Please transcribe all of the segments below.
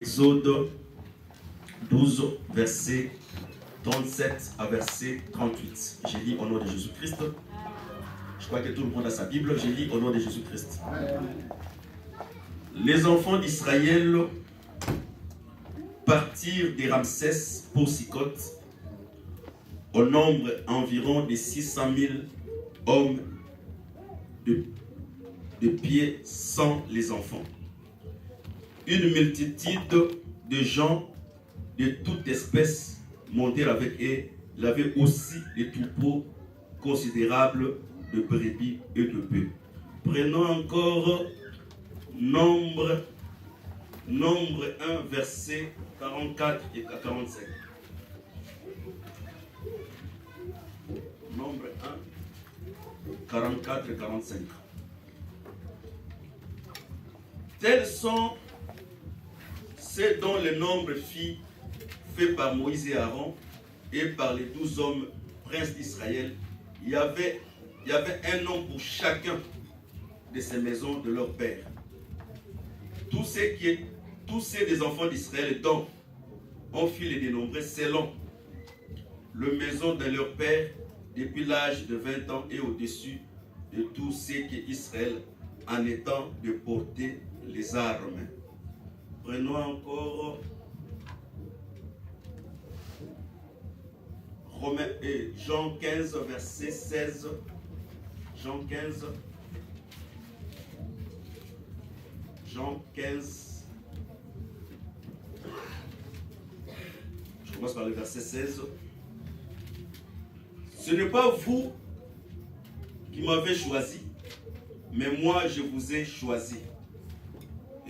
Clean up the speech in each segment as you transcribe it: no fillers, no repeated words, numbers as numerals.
Exode 12, verset 37 à verset 38. J'ai dit au nom de Jésus-Christ. Je crois que tout le monde a sa Bible. J'ai dit au nom de Jésus-Christ. Les enfants d'Israël partirent des Ramsès pour Sicot, au nombre environ de 600 000 hommes de pied sans les enfants. Une multitude de gens de toute espèce montèrent avec eux. Il avait aussi des troupeaux considérables de brebis et de bœufs. Prenons encore Nombre 1, verset 44 et 45. Nombre 1, 44 et 45. Tels sont ceux dont le nombre fut fait par Moïse et Aaron et par les 12 hommes princes d'Israël. Il y avait un nom pour chacun de ces maisons de leur père. Tous ceux des enfants d'Israël dont on fit les dénombrer selon le maison de leur père depuis l'âge de 20 ans et au-dessus de tous ceux qu'Israël en étant de porter les armes. Prenons encore Jean 15, verset 16. Jean 15. Je commence par le verset 16. Ce n'est pas vous qui m'avez choisi, mais moi je vous ai choisi.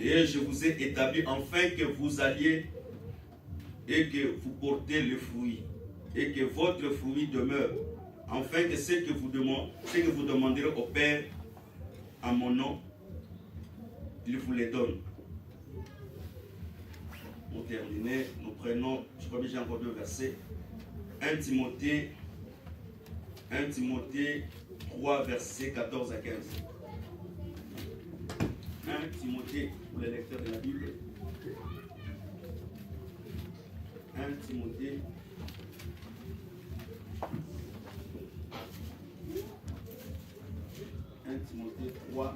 Et je vous ai établi afin que vous alliez et que vous portez le fruit, et que votre fruit demeure, afin que ce que vous demanderez au Père en mon nom, il vous les donne. Pour terminer, nous prenons, je crois que j'ai encore deux versets. 1 Timothée 3, versets 14 à 15. 1 Timothée, pour les lecteurs de la Bible. 1 Timothée 3,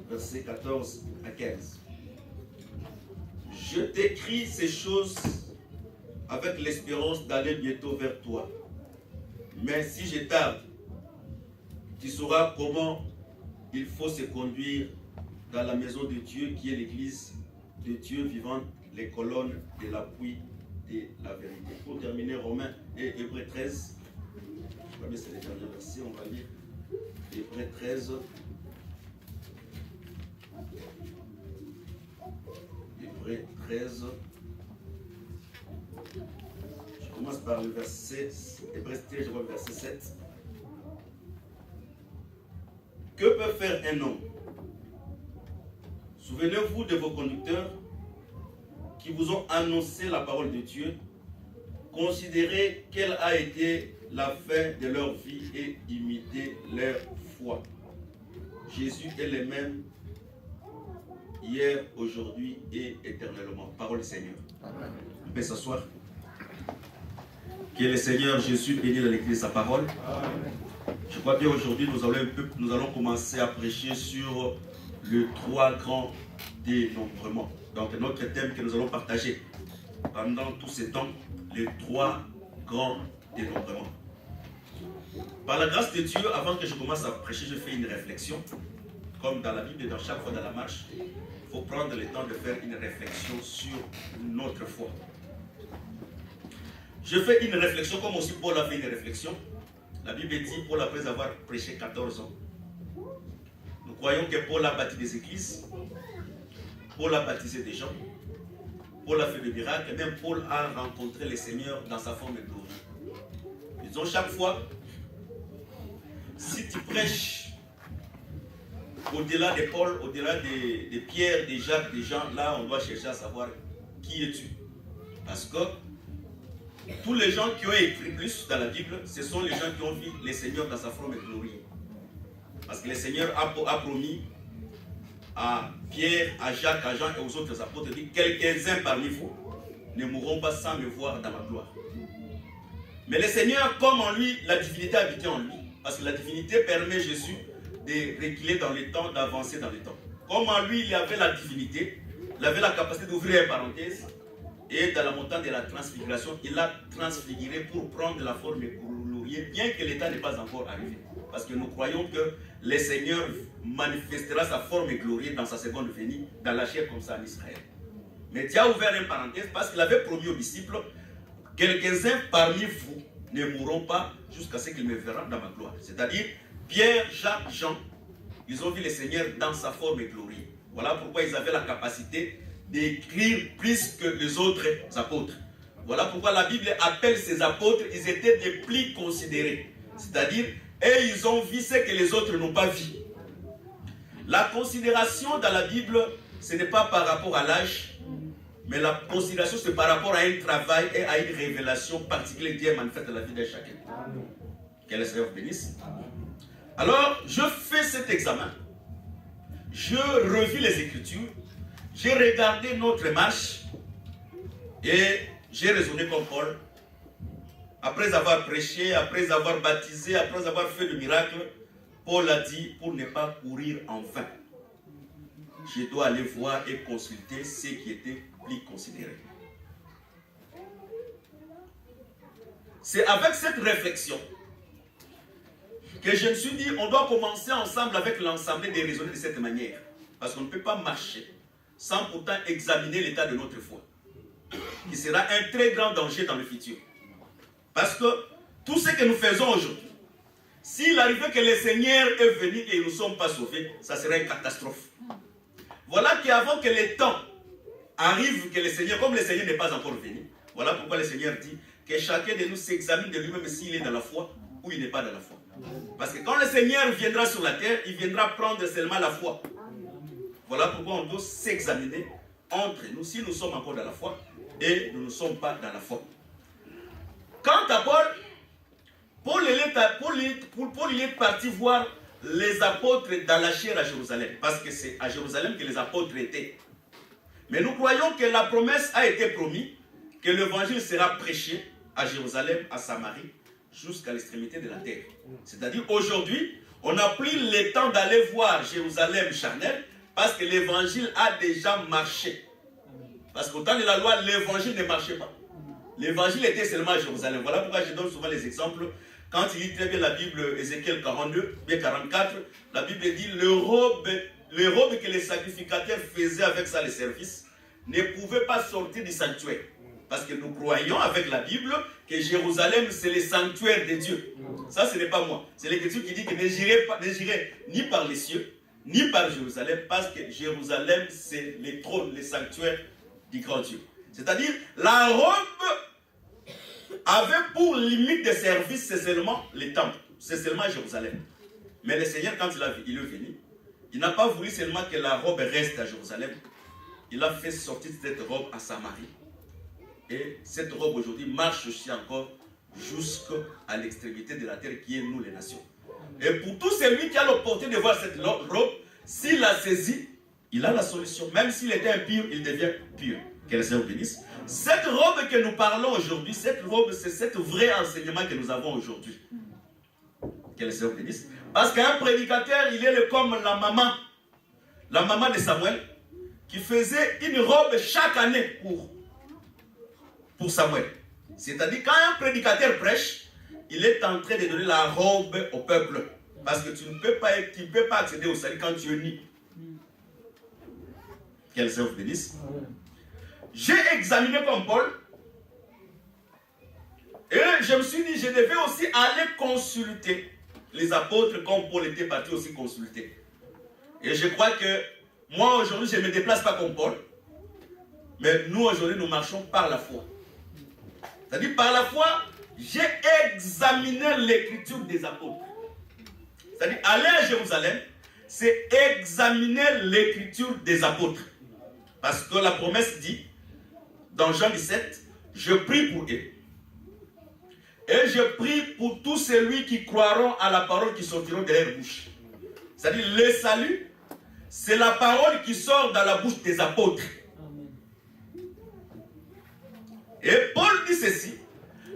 versets 14 à 15. Je t'écris ces choses avec l'espérance d'aller bientôt vers toi. Mais si je tarde, tu sauras comment il faut se conduire dans la maison de Dieu qui est l'église de Dieu vivante, les colonnes de l'appui de la vérité. Pour terminer, Romains et Hébreux 13. Je crois que c'est les derniers versets, on va lire. Hébreux 13. Hébreux 13. Je commence par le verset, Hébreux 13, je vois le verset 7. Que peut faire un homme? Souvenez-vous de vos conducteurs qui vous ont annoncé la parole de Dieu. Considérez quelle a été la fin de leur vie et imitez leur foi. Jésus est le même hier, aujourd'hui et éternellement. Parole du Seigneur. Amen. On peut s'asseoir. Que le Seigneur Jésus bénisse dans l'église sa parole. Amen. Je crois bien aujourd'hui nous allons commencer à prêcher sur le 3 grands dénombrements. Donc notre thème que nous allons partager pendant tout ce temps, les 3 grands dénombrements. Par la grâce de Dieu, avant que je commence à prêcher, je fais une réflexion. Comme dans la Bible, dans chaque fois dans la marche, il faut prendre le temps de faire une réflexion sur notre foi. Je fais une réflexion comme aussi Paul a fait une réflexion. La Bible dit, Paul après avoir prêché 14 ans. Nous croyons que Paul a bâti des églises, Paul a baptisé des gens, Paul a fait des miracles, et même Paul a rencontré le Seigneur dans sa forme glorieuse. Disons chaque fois, si tu prêches au-delà de Paul, au-delà de Pierre, de Jacques, des gens, là on doit chercher à savoir qui es-tu. Parce que tous les gens qui ont écrit plus dans la Bible, ce sont les gens qui ont vu le Seigneur dans sa forme glorieuse. Parce que le Seigneur a promis à Pierre, à Jacques, à Jean et aux autres apôtres, il dit, quelques-uns parmi vous ne mourront pas sans me voir dans ma gloire. Mais le Seigneur, comme en lui, la divinité habitait en lui, parce que la divinité permet Jésus de reculer dans le temps, d'avancer dans le temps. Comme en lui, il y avait la divinité, il avait la capacité d'ouvrir une parenthèse, et dans la montagne de la transfiguration, il a transfiguré pour prendre la forme glorieuse, bien que l'état n'est pas encore arrivé. Parce que nous croyons que le Seigneur manifestera sa forme glorieuse dans sa seconde venue, dans la chair comme ça en Israël. Mais Dieu a ouvert une parenthèse parce qu'il avait promis aux disciples, quelques-uns parmi vous ne mourront pas jusqu'à ce qu'ils me verront dans ma gloire. C'est-à-dire, Pierre, Jacques, Jean, ils ont vu le Seigneur dans sa forme glorieuse. Voilà pourquoi ils avaient la capacité d'écrire plus que les autres apôtres. Voilà pourquoi la Bible appelle ces apôtres, ils étaient des plus considérés. C'est-à-dire, et ils ont vu ce que les autres n'ont pas vu. La considération dans la Bible, ce n'est pas par rapport à l'âge, mais la considération, c'est par rapport à un travail et à une révélation particulière que Dieu manifeste dans la vie de chacun. Que le Seigneur vous bénisse. Alors, je fais cet examen. Je revis les Écritures. J'ai regardé notre marche. Et j'ai raisonné comme Paul. Après avoir prêché, après avoir baptisé, après avoir fait le miracle, Paul a dit, pour ne pas courir en vain, je dois aller voir et consulter ceux qui étaient plus considérés. C'est avec cette réflexion que je me suis dit, on doit commencer ensemble avec l'ensemble de raisonner de cette manière. Parce qu'on ne peut pas marcher sans pourtant examiner l'état de notre foi, qui sera un très grand danger dans le futur. Parce que tout ce que nous faisons aujourd'hui, s'il arrivait que le Seigneur est venu et nous ne sommes pas sauvés, ça serait une catastrophe. Voilà qu'avant que le temps arrive, que le Seigneur, comme le Seigneur n'est pas encore venu, voilà pourquoi le Seigneur dit que chacun de nous s'examine de lui-même s'il est dans la foi ou il n'est pas dans la foi. Parce que quand le Seigneur viendra sur la terre, il viendra prendre seulement la foi. Voilà pourquoi on doit s'examiner entre nous, si nous sommes encore dans la foi et nous ne sommes pas dans la foi. Quant à Paul il est parti voir les apôtres dans la chair à Jérusalem, parce que c'est à Jérusalem que les apôtres étaient. Mais nous croyons que la promesse a été promise, que l'évangile sera prêché à Jérusalem, à Samarie, jusqu'à l'extrémité de la terre. C'est-à-dire aujourd'hui, on n'a plus le temps d'aller voir Jérusalem charnel, parce que l'évangile a déjà marché. Parce qu'au temps de la loi, l'évangile ne marchait pas. L'évangile était seulement à Jérusalem. Voilà pourquoi je donne souvent les exemples. Quand il lit très bien la Bible, Ézéchiel 42, bien 44, la Bible dit les robes que les sacrificateurs faisaient avec ça, les services, ne pouvaient pas sortir du sanctuaire. Parce que nous croyons avec la Bible que Jérusalem, c'est le sanctuaire de Dieu. Ça, ce n'est pas moi. C'est l'Écriture qui dit que ne j'irai ni par les cieux, ni par Jérusalem, parce que Jérusalem, c'est le trône, le sanctuaire du grand Dieu. C'est-à-dire, la robe avait pour limite de service, c'est seulement le temple, c'est seulement Jérusalem. Mais le Seigneur, quand il est venu, il n'a pas voulu seulement que la robe reste à Jérusalem, il a fait sortir cette robe à Samarie. Et cette robe aujourd'hui marche aussi encore jusqu'à l'extrémité de la terre qui est nous les nations. Et pour tout celui qui a l'opportunité de voir cette robe, s'il la saisit, il a la solution. Même s'il était impur, il devient pur. Que le Seigneur bénisse. Cette robe que nous parlons aujourd'hui, cette robe, c'est ce vrai enseignement que nous avons aujourd'hui. Que le Seigneur bénisse. Parce qu'un prédicateur, il est comme la maman de Samuel, qui faisait une robe chaque année pour Samuel. C'est-à-dire, quand un prédicateur prêche, il est en train de donner la robe au peuple. Parce que tu ne peux pas accéder au salut quand tu es nu. Que le Seigneur vous bénisse. J'ai examiné comme Paul. Et je me suis dit, je devais aussi aller consulter les apôtres comme Paul était parti aussi consulter. Et je crois que moi aujourd'hui, je ne me déplace pas comme Paul. Mais nous aujourd'hui, nous marchons par la foi. C'est-à-dire par la foi, j'ai examiné l'écriture des apôtres. C'est-à-dire aller à Jérusalem, c'est examiner l'écriture des apôtres. Parce que la promesse dit, dans Jean 17, je prie pour eux. Et je prie pour tous ceux qui croiront à la parole qui sortiront de leur bouche. C'est-à-dire le salut, c'est la parole qui sort dans la bouche des apôtres. Et Paul dit ceci,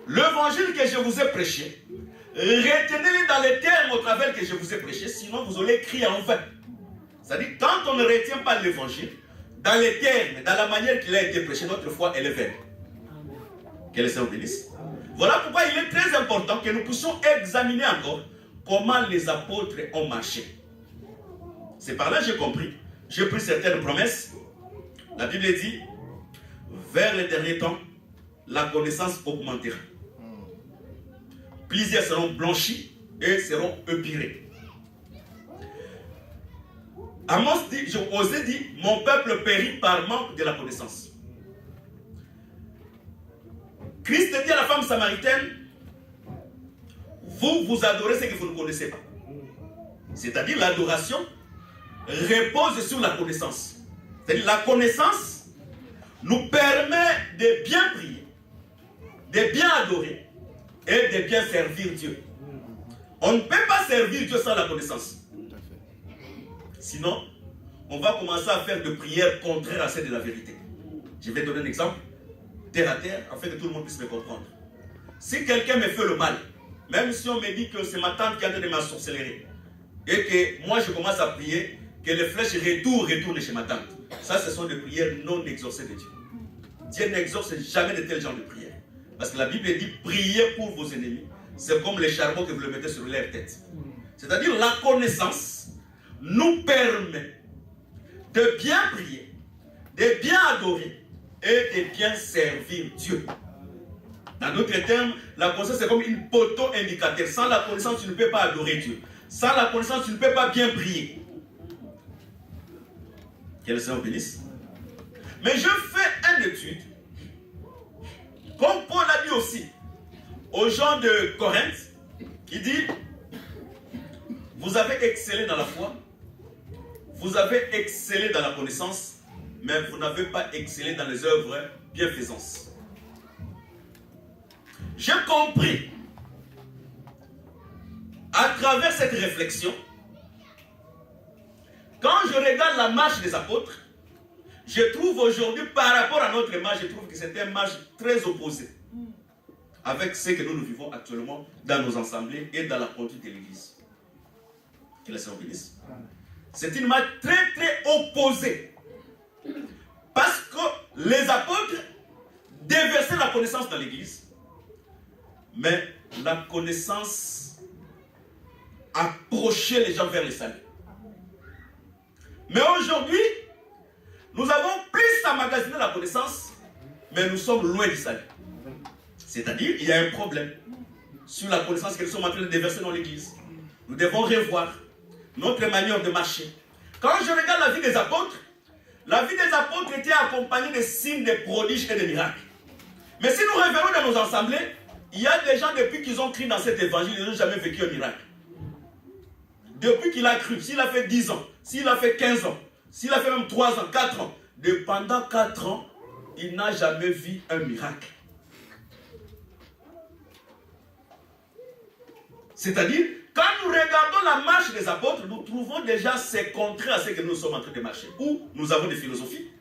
l'évangile que je vous ai prêché, retenez-le dans les termes au travers que je vous ai prêché, sinon vous allez crier en vain. C'est-à-dire, quand on ne retient pas l'évangile, dans les termes, dans la manière qu'il a été prêché, notre foi, elle est vaine. Que le Seigneur bénisse. Voilà pourquoi il est très important que nous puissions examiner encore comment les apôtres ont marché. C'est par là que j'ai compris. J'ai pris certaines promesses. La Bible dit, vers les derniers temps, la connaissance augmentera. Plusieurs seront blanchis et seront épurés. Amos dit, Osée dit, mon peuple périt par manque de la connaissance. Christ dit à la femme samaritaine, vous adorez ce que vous ne connaissez pas. C'est-à-dire l'adoration repose sur la connaissance. C'est-à-dire la connaissance nous permet de bien prier, de bien adorer et de bien servir Dieu. On ne peut pas servir Dieu sans la connaissance. Sinon, on va commencer à faire des prières contraires à celles de la vérité. Je vais donner un exemple, terre à terre, afin que tout le monde puisse me comprendre. Si quelqu'un me fait le mal, même si on me dit que c'est ma tante qui a donné ma sorcellerie, et que moi je commence à prier, que les flèches retournent chez ma tante. Ça, ce sont des prières non exaucées de Dieu. Dieu n'exauce jamais de tels genres de prières. Parce que la Bible dit, priez pour vos ennemis. C'est comme les charbons que vous le mettez sur leur tête. C'est-à-dire, la connaissance nous permet de bien prier, de bien adorer et de bien servir Dieu. Dans d'autres termes, la connaissance c'est comme une poteau indicateur. Sans la connaissance, tu ne peux pas adorer Dieu. Sans la connaissance, tu ne peux pas bien prier. Que le Seigneur bénisse. Mais je fais une étude, comme Paul a dit aussi, aux gens de Corinthe, qui dit, vous avez excellé dans la foi, vous avez excellé dans la connaissance, mais vous n'avez pas excellé dans les œuvres bienfaisances. J'ai compris, à travers cette réflexion, quand je regarde la marche des apôtres, je trouve aujourd'hui, par rapport à notre marche, je trouve que c'est une marche très opposée avec ce que nous vivons actuellement dans nos assemblées et dans la conduite de l'Église. Que le Seigneur bénisse. C'est une marche très très opposée. Parce que les apôtres déversaient la connaissance dans l'Église, mais la connaissance approchait les gens vers le salut. Mais aujourd'hui, nous avons plus emmagasiné la connaissance, mais nous sommes loin du salut. C'est-à-dire, il y a un problème sur la connaissance que nous sommes en train de déverser dans l'Église. Nous devons revoir notre manière de marcher. Quand je regarde la vie des apôtres était accompagnée de signes, de prodiges et de miracles. Mais si nous revenons dans nos assemblées, il y a des gens, depuis qu'ils ont cru dans cet évangile, ils n'ont jamais vécu un miracle. Depuis qu'il a cru, s'il a fait 10 ans, s'il a fait 15 ans, s'il a fait même 3 ans, 4 ans, pendant 4 ans, il n'a jamais vu un miracle. C'est-à-dire, quand nous regardons la marche des apôtres, nous trouvons déjà ces contraires à ce que nous sommes en train de marcher. Ou nous avons des philosophies,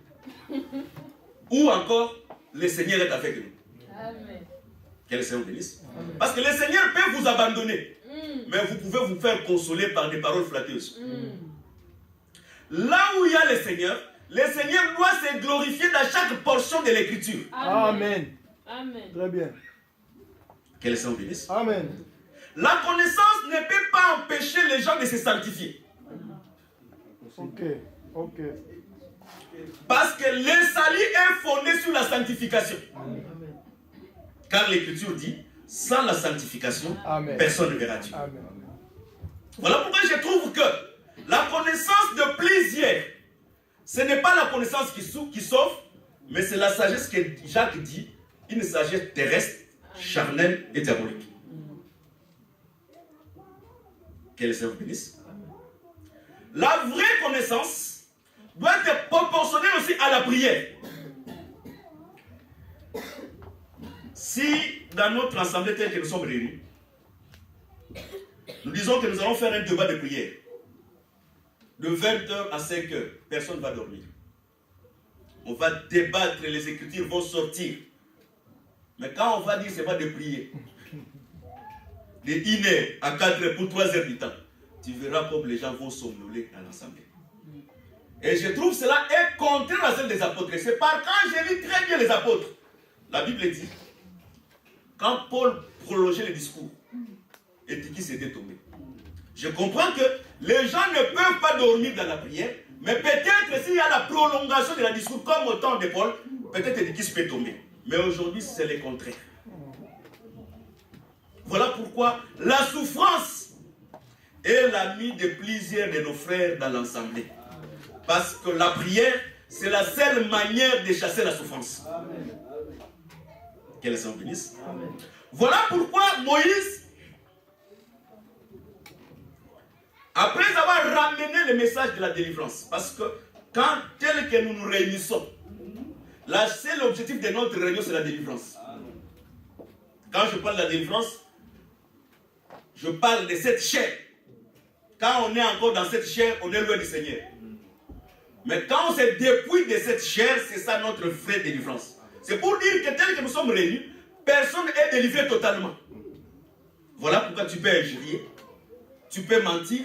ou encore le Seigneur est avec nous. Amen. Que le Seigneur bénisse. Parce que le Seigneur peut vous abandonner, mais vous pouvez vous faire consoler par des paroles flatteuses. Là où il y a le Seigneur doit se glorifier dans chaque portion de l'Écriture. Amen. Amen. Très bien. Que le Seigneur bénisse. Amen. La connaissance ne peut pas empêcher les gens de se sanctifier. Ok. Parce que le salut est fondé sur la sanctification. Amen. Car l'Écriture dit, sans la sanctification, Amen. Personne ne verra Dieu. Amen. Voilà pourquoi je trouve que la connaissance de plaisir, ce n'est pas la connaissance qui sauve, mais c'est la sagesse que Jacques dit, une sagesse terrestre, charnelle et diabolique. Que le Seigneur bénisse. La vraie connaissance doit être proportionnée aussi à la prière. Si dans notre assemblée telle que nous sommes réunis, nous disons que nous allons faire un débat de prière, de 20h à 5h, personne ne va dormir. On va débattre, les Écritures vont sortir. Mais quand on va dire, c'est pas de prier. De 1h à 4h pour 3h du temps, tu verras comme les gens vont somnoler à l'assemblée. Et je trouve cela est contraire à celle des apôtres. C'est par quand je lis très bien les apôtres. La Bible dit, quand Paul prolongeait le discours, Eutychie s'était tombé. Je comprends que les gens ne peuvent pas dormir dans la prière, mais peut-être s'il y a la prolongation de la discours, comme au temps de Paul, peut-être Eutychie peut tomber. Mais aujourd'hui, c'est le contraire. Voilà pourquoi la souffrance est l'ami de plusieurs de nos frères dans l'assemblée. Parce que la prière, c'est la seule manière de chasser la souffrance. Qu'elle s'en bénisse. Voilà pourquoi Moïse, après avoir ramené le message de la délivrance, parce que quand tel que nous nous réunissons, le seul objectif de notre réunion, c'est la délivrance. Quand je parle de la délivrance, je parle de cette chair. Quand on est encore dans cette chair, on est loin du Seigneur. Mais quand on se dépouille de cette chair, c'est ça notre vraie délivrance. C'est pour dire que tel que nous sommes réunis, personne n'est délivré totalement. Voilà pourquoi tu peux injurier, tu peux mentir,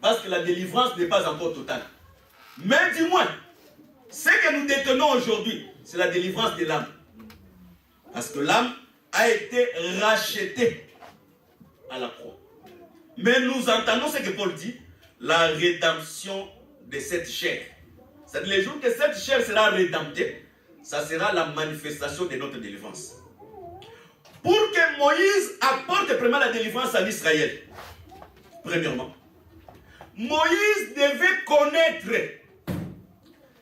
parce que la délivrance n'est pas encore totale. Mais du moins, ce que nous détenons aujourd'hui, c'est la délivrance de l'âme. Parce que l'âme a été rachetée à la croix. Mais nous entendons ce que Paul dit, la rédemption de cette chair. C'est-à-dire les jours que cette chair sera rédemptée, ça sera la manifestation de notre délivrance. Pour que Moïse apporte premièrement la délivrance à Israël, premièrement, Moïse devait connaître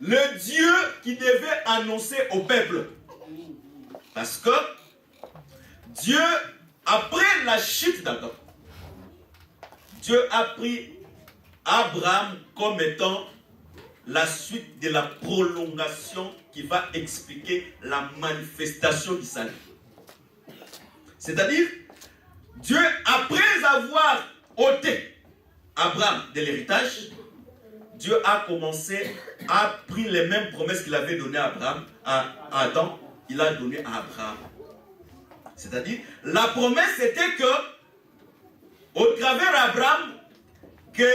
le Dieu qui devait annoncer au peuple. Parce que Dieu, après la chute d'Adam, Dieu a pris Abraham comme étant la suite de la prolongation qui va expliquer la manifestation du salut. C'est-à-dire, Dieu, après avoir ôté Abraham de l'héritage, Dieu a commencé à prendre les mêmes promesses qu'il avait données à Abraham, à Adam, il a donné à Abraham. C'est-à-dire, la promesse c'était que, au travers d'Abraham, que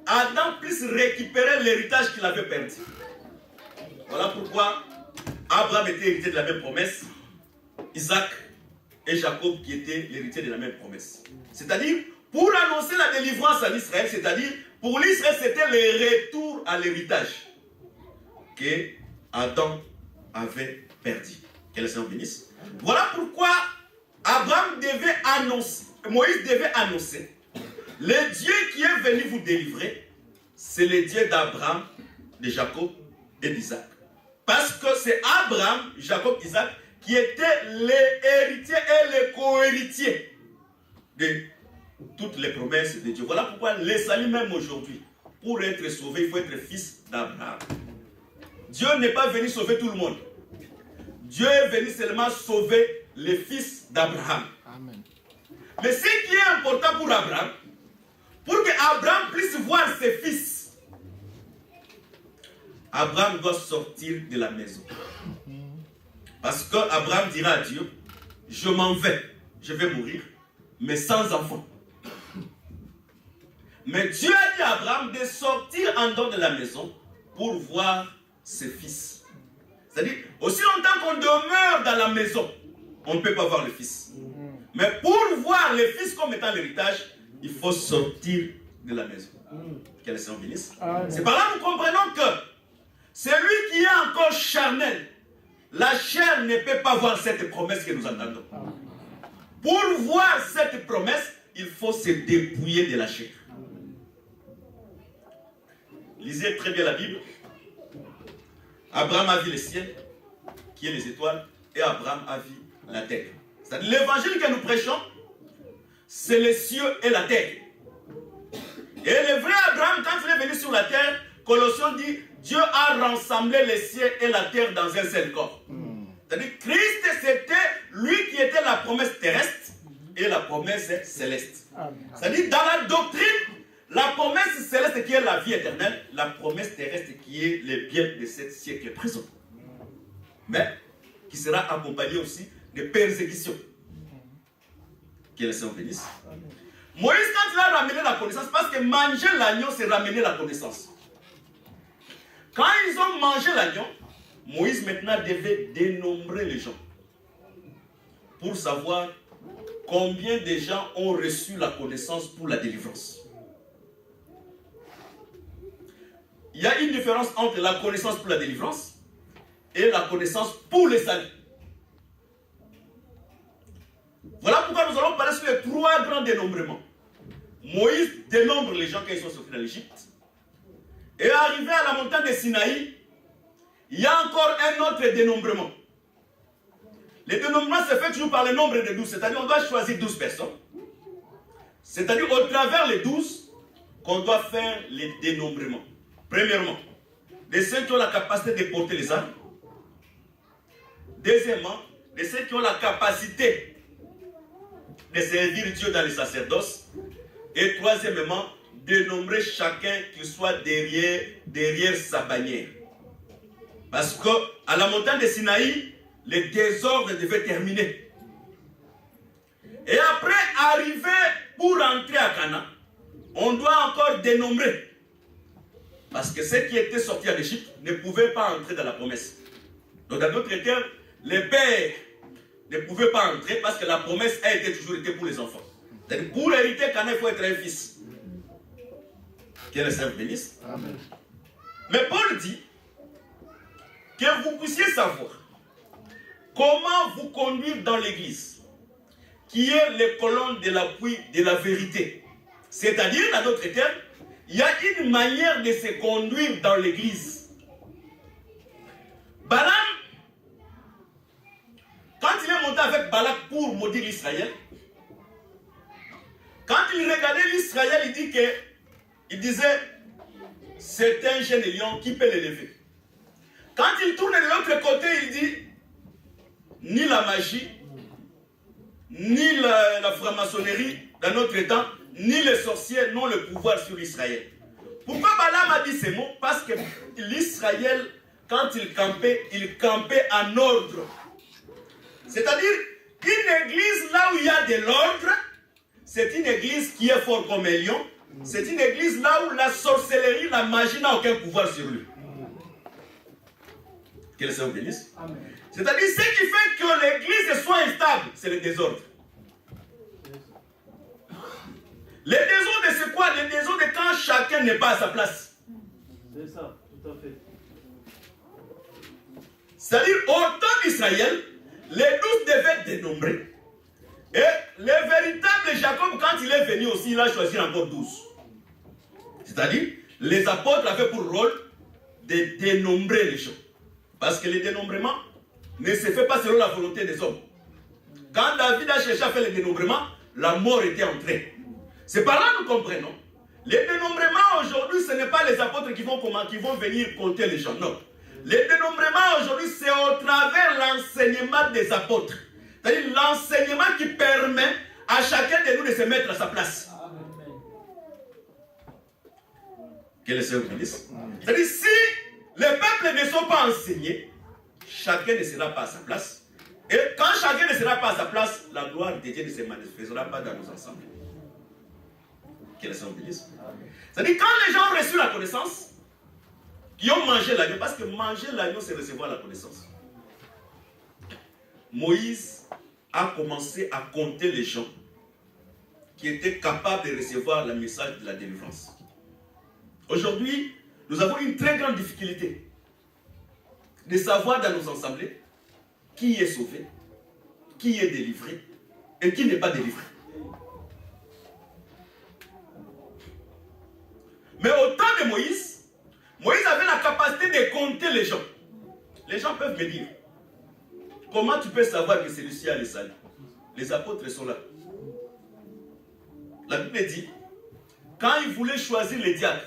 Adam puisse récupérer l'héritage qu'il avait perdu. Voilà pourquoi Abraham était héritier de la même promesse, Isaac et Jacob qui étaient l'héritier de la même promesse. C'est-à-dire, pour annoncer la délivrance à l'Israël, c'est-à-dire, pour l'Israël, c'était le retour à l'héritage que Adam avait perdu. Que le Seigneur bénisse. Voilà pourquoi Abraham devait annoncer, Moïse devait annoncer, le Dieu qui est venu vous délivrer, c'est le Dieu d'Abraham, de Jacob et d'Isaac. Parce que c'est Abraham, Jacob, Isaac qui étaient les héritiers et les co-héritiers de toutes les promesses de Dieu. Voilà pourquoi les saluts même aujourd'hui, pour être sauvé, il faut être fils d'Abraham. Dieu n'est pas venu sauver tout le monde. Dieu est venu seulement sauver les fils d'Abraham. Mais ce qui est important pour Abraham, pour qu'Abraham puisse voir ses fils, Abraham doit sortir de la maison. Parce qu'Abraham dira à Dieu, je m'en vais, je vais mourir, mais sans enfant. Mais Dieu a dit à Abraham de sortir en dehors de la maison pour voir ses fils. C'est-à-dire, aussi longtemps qu'on demeure dans la maison, on ne peut pas voir le fils. Mais pour voir les fils comme étant l'héritage, il faut sortir de la maison. Que le Seigneur bénisse. C'est par là que nous comprenons que celui qui est encore charnel, la chair ne peut pas voir cette promesse que nous entendons. Pour voir cette promesse, il faut se dépouiller de la chair. Lisez très bien la Bible. Abraham a vu le ciel, qui est les étoiles, et Abraham a vu la terre. C'est-à-dire l'évangile que nous prêchons, c'est les cieux et la terre. Et le vrai Abraham, quand il est venu sur la terre, Colossiens dit, Dieu a rassemblé les cieux et la terre dans un seul corps. C'est-à-dire Christ, c'était lui qui était la promesse terrestre et la promesse céleste. C'est-à-dire dans la doctrine, la promesse céleste qui est la vie éternelle, la promesse terrestre qui est les biens de ce siècle présent. Mais qui sera accompagnée aussi de persécutions. Que le Seigneur bénisse. Moïse, quand il a ramené la connaissance, parce que manger l'agneau, c'est ramener la connaissance. Quand ils ont mangé l'agneau, Moïse maintenant devait dénombrer les gens pour savoir combien de gens ont reçu la connaissance pour la délivrance. Il y a une différence entre la connaissance pour la délivrance et la connaissance pour le salut. Voilà pourquoi nous allons parler sur les 3 grands dénombrements. Moïse dénombre les gens quand ils sont sortis de l'Égypte. Et arrivé à la montagne de Sinaï, il y a encore un autre dénombrement. Le dénombrement se fait toujours par le nombre de 12, c'est-à-dire on doit choisir 12 personnes. C'est-à-dire au travers les 12 qu'on doit faire les dénombrements. Premièrement, les ceux qui ont la capacité de porter les armes. Deuxièmement, les ceux qui ont la capacité de servir Dieu dans les sacerdoces. Et troisièmement, dénombrer chacun qui soit derrière sa bannière. Parce qu'à la montagne de Sinaï, le désordre devait terminer. Et après, arriver pour entrer à Canaan, on doit encore dénombrer. Parce que ceux qui étaient sortis en Égypte ne pouvaient pas entrer dans la promesse. Donc dans d'autres termes, les pères ne pouvaient pas entrer parce que la promesse a toujours été pour les enfants. C'est-à-dire pour hériter Canaan, il faut être un fils. Que le Seigneur bénisse. Amen. Mais Paul dit que vous puissiez savoir comment vous conduire dans l'église, qui est les colonnes de l'appui de la vérité. C'est-à-dire, dans d'autres termes, il y a une manière de se conduire dans l'église. Balaam, quand il est monté avec Balak pour maudire l'Israël, quand il regardait l'Israël, il disait, c'est un jeune lion qui peut l'élever. Quand il tourne de l'autre côté, il dit, ni la magie, ni la franc-maçonnerie dans notre temps, ni les sorciers n'ont le pouvoir sur l'Israël. Pourquoi Balaam a dit ces mots? Parce que l'Israël, quand il campait en ordre. C'est-à-dire, une église là où il y a de l'ordre, c'est une église qui est forte comme un lion. C'est une église là où la sorcellerie, la magie n'a aucun pouvoir sur lui. Que le Seigneur bénisse. C'est-à-dire, ce qui fait que l'église soit instable, c'est le désordre. Le désordre, c'est quoi? Le désordre, c'est quand chacun n'est pas à sa place. C'est ça, tout à fait. C'est-à-dire, au temps d'Israël, les 12 devaient être dénombrés. Et le véritable Jacob, quand il est venu aussi, il a choisi encore 12. C'est-à-dire, les apôtres avaient pour rôle de dénombrer les gens. Parce que le dénombrement ne se fait pas selon la volonté des hommes. Quand David a cherché à faire le dénombrement, la mort était entrée. C'est par là que nous comprenons. Les dénombrements aujourd'hui, ce n'est pas les apôtres qui vont venir compter les gens. Non. Les dénombrements aujourd'hui, c'est au travers l'enseignement des apôtres. C'est-à-dire l'enseignement qui permet à chacun de nous de se mettre à sa place. Amen. Que le Seigneur bénisse. C'est-à-dire si les peuples ne sont pas enseignés, chacun ne sera pas à sa place. Et quand chacun ne sera pas à sa place, la gloire de Dieu ne se manifestera pas dans nos ensembles. Que le Seigneur bénisse. C'est-à-dire quand les gens ont reçu la connaissance, qui ont mangé l'agneau, parce que manger l'agneau, c'est recevoir la connaissance. Moïse a commencé à compter les gens qui étaient capables de recevoir le message de la délivrance. Aujourd'hui, nous avons une très grande difficulté de savoir dans nos assemblées qui est sauvé, qui est délivré et qui n'est pas délivré. Mais au temps de Moïse, Moïse avait la capacité de compter les gens. Les gens peuvent me dire, comment tu peux savoir que celui-ci a le salut? Les apôtres sont là. La Bible dit, quand ils voulaient choisir les diacres,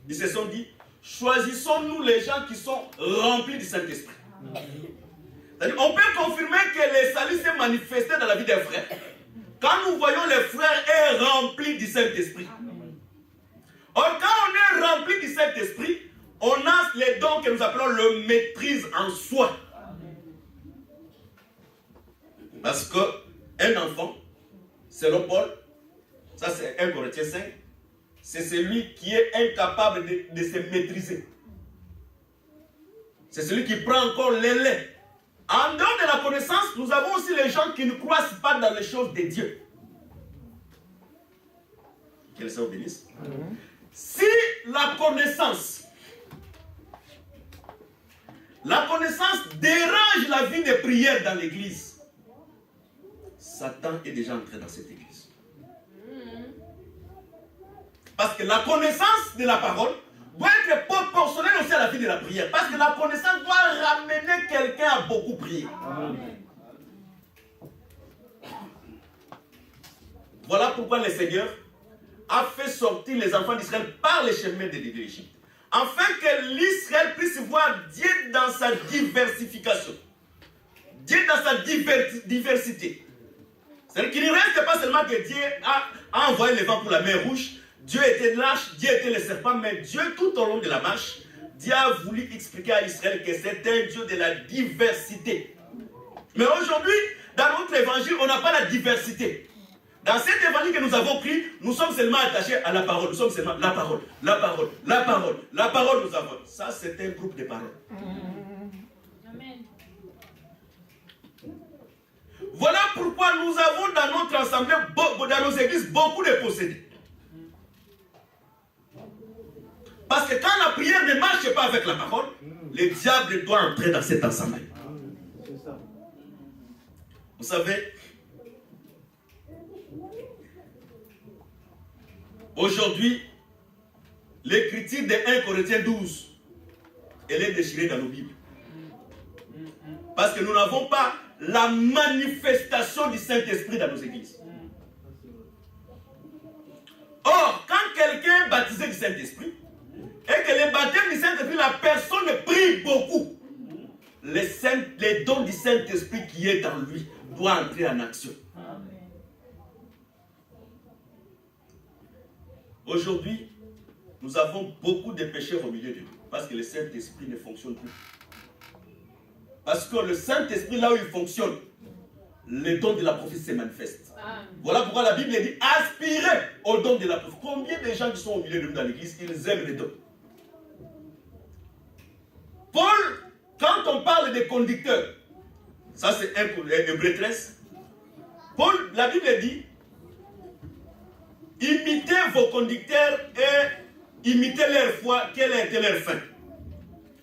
ils se sont dit, choisissons-nous les gens qui sont remplis du Saint-Esprit. On peut confirmer que le salut s'est manifesté dans la vie d'un frère quand nous voyons les frères est rempli du Saint-Esprit. Or, quand on est rempli du Saint-Esprit, on a les dons que nous appelons le maîtrise en soi. Parce qu'un enfant, selon Paul, ça c'est 1 Corinthiens 5, c'est celui qui est incapable de se maîtriser. C'est celui qui prend encore l'élève. En dehors de la connaissance, nous avons aussi les gens qui ne croient pas dans les choses de Dieu. Que le Seigneur bénisse. Si la connaissance dérange la vie de prière dans l'église, Satan est déjà entré dans cette église. Parce que la connaissance de la parole doit être proportionnelle aussi à la vie de la prière. Parce que la connaissance doit ramener quelqu'un à beaucoup prier. Voilà pourquoi le Seigneur a fait sortir les enfants d'Israël par les chemins de l'Égypte, afin que l'Israël puisse voir Dieu dans sa diversification, Dieu dans sa diversité. C'est-à-dire qu'il ne reste pas seulement que Dieu a envoyé le vent pour la mer Rouge, Dieu était l'arche, Dieu était le serpent, mais Dieu tout au long de la marche, Dieu a voulu expliquer à Israël que c'est un Dieu de la diversité. Mais aujourd'hui, dans notre évangile, on n'a pas la diversité. Dans cet évangile que nous avons pris, nous sommes seulement attachés à la parole. Nous sommes seulement la parole, la parole, la parole, la parole nous avons. Ça, c'est un groupe de paroles. Amen. Voilà pourquoi nous avons dans notre assemblée, dans nos églises, beaucoup de possédés. Parce que quand la prière ne marche pas avec la parole, le diable doit entrer dans cette assemblée. Vous savez, aujourd'hui, l'écriture de 1 Corinthiens 12, elle est déchirée dans nos Bibles. Parce que nous n'avons pas la manifestation du Saint-Esprit dans nos églises. Or, quand quelqu'un est baptisé du Saint-Esprit, et que le baptême du Saint-Esprit, la personne prie beaucoup, les dons du Saint-Esprit qui est dans lui doivent entrer en action. Aujourd'hui, nous avons beaucoup de pécheurs au milieu de nous, parce que le Saint-Esprit ne fonctionne plus. Parce que le Saint-Esprit, là où il fonctionne, les dons de la prophétie se manifestent. Voilà pourquoi la Bible dit aspirez aux dons de la prophétie. Combien de gens qui sont au milieu de nous dans l'église, ils aiment les dons? Paul, quand on parle des conducteurs, ça c'est Hébreux 13, Paul, la Bible dit imitez vos conducteurs et imitez leur foi, quelle a été leur fin.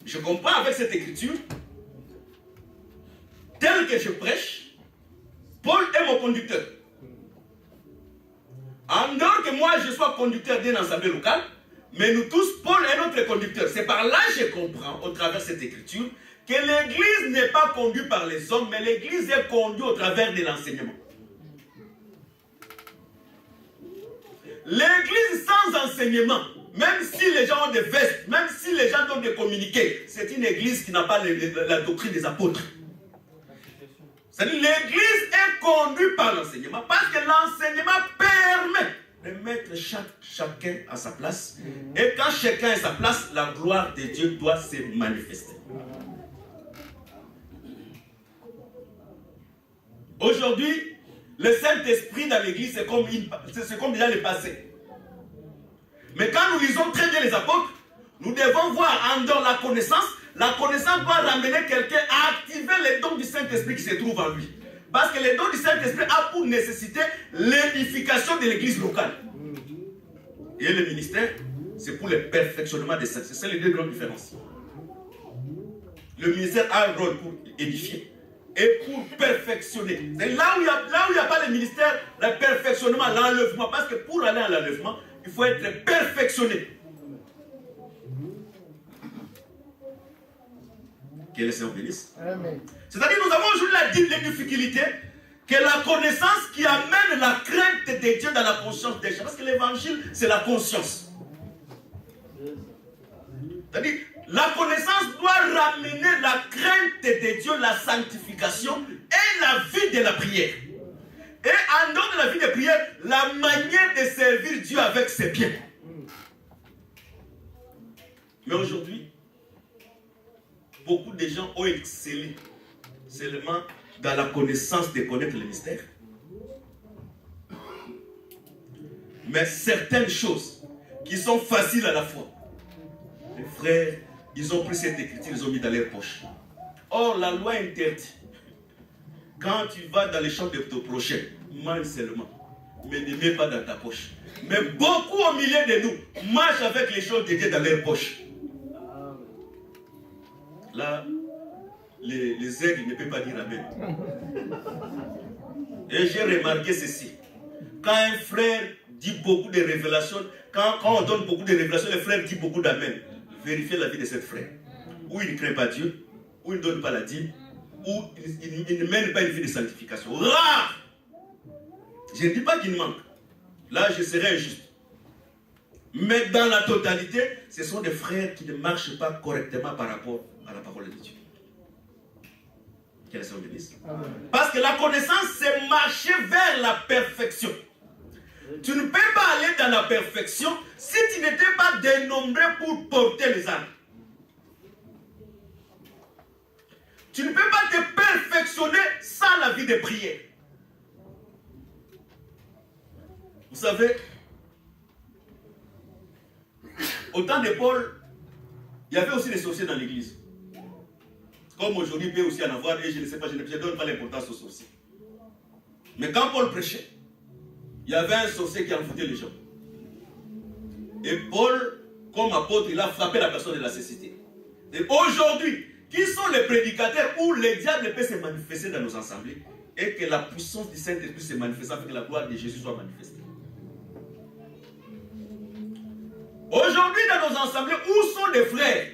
Je comprends avec cette écriture, tel que je prêche, Paul est mon conducteur. En dehors que moi je sois conducteur d'une assemblée locale, mais nous tous, Paul est notre conducteur. C'est par là que je comprends, au travers de cette écriture, que l'église n'est pas conduite par les hommes, mais l'église est conduite au travers de l'enseignement. L'église sans enseignement, même si les gens ont des vestes, même si les gens ont des communiqués, c'est une église qui n'a pas la doctrine des apôtres. C'est-à-dire l'église est conduite par l'enseignement parce que l'enseignement permet de mettre chacun à sa place. Et quand chacun est à sa place, la gloire de Dieu doit se manifester. Aujourd'hui, le Saint-Esprit dans l'église, c'est comme déjà le passé. Mais quand nous lisons très bien les apôtres, nous devons voir en dehors la connaissance doit ramener quelqu'un à activer les dons du Saint-Esprit qui se trouvent en lui. Parce que les dons du Saint-Esprit ont pour nécessité l'édification de l'église locale. Et le ministère, c'est pour le perfectionnement des saints. C'est les deux grandes différences. Le ministère a un rôle pour édifier et pour perfectionner. C'est là où il n'y a pas le ministère, le perfectionnement, l'enlèvement. Parce que pour aller à l'enlèvement, il faut être perfectionné. Que le Seigneur bénisse. C'est-à-dire nous avons aujourd'hui la difficulté que la connaissance qui amène la crainte de Dieu dans la conscience des gens. Parce que l'évangile, c'est la conscience. C'est-à-dire, la connaissance doit ramener la crainte de Dieu, la sanctification et la vie de la prière. Et en dehors de la vie de prière, la manière de servir Dieu avec ses biens. Mais aujourd'hui, beaucoup de gens ont excellé seulement dans la connaissance de connaître le mystère. Mais certaines choses qui sont faciles à la fois, les frères, ils ont pris cette écriture, ils ont mis dans leur poche. Or, la loi interdit. Quand tu vas dans les champs de ton prochain, mange seulement, mais ne mets pas dans ta poche. Mais beaucoup au milieu de nous marchent avec les choses de Dieu dans leur poche. Là, les aigles ne peuvent pas dire Amen. Et j'ai remarqué ceci. Quand un frère dit beaucoup de révélations, quand on donne beaucoup de révélations, le frère dit beaucoup d'Amen. Vérifiez la vie de ce frère. Ou il ne craint pas Dieu, ou il ne donne pas la dîme, ou il ne mène pas une vie de sanctification. Rare! Je ne dis pas qu'il manque. Là, je serai injuste. Mais dans la totalité, ce sont des frères qui ne marchent pas correctement par rapport à la parole de Dieu. Quelle est son bénédiction? Parce que la connaissance, c'est marcher vers la perfection. Tu ne peux pas aller dans la perfection si tu n'étais pas dénombré pour porter les armes. Tu ne peux pas te perfectionner sans la vie de prière. Vous savez, au temps de Paul, il y avait aussi des sorciers dans l'église. Comme aujourd'hui, il peut aussi en avoir, et je ne sais pas, je ne donne pas l'importance aux sorciers. Mais quand Paul prêchait, il y avait un sorcier qui envoûtait les gens. Et Paul, comme apôtre, il a frappé la personne de la cécité. Et aujourd'hui, qui sont les prédicateurs où le diable peut se manifester dans nos assemblées et que la puissance du Saint-Esprit se manifeste afin que la gloire de Jésus soit manifestée? Aujourd'hui, dans nos assemblées, où sont les frères?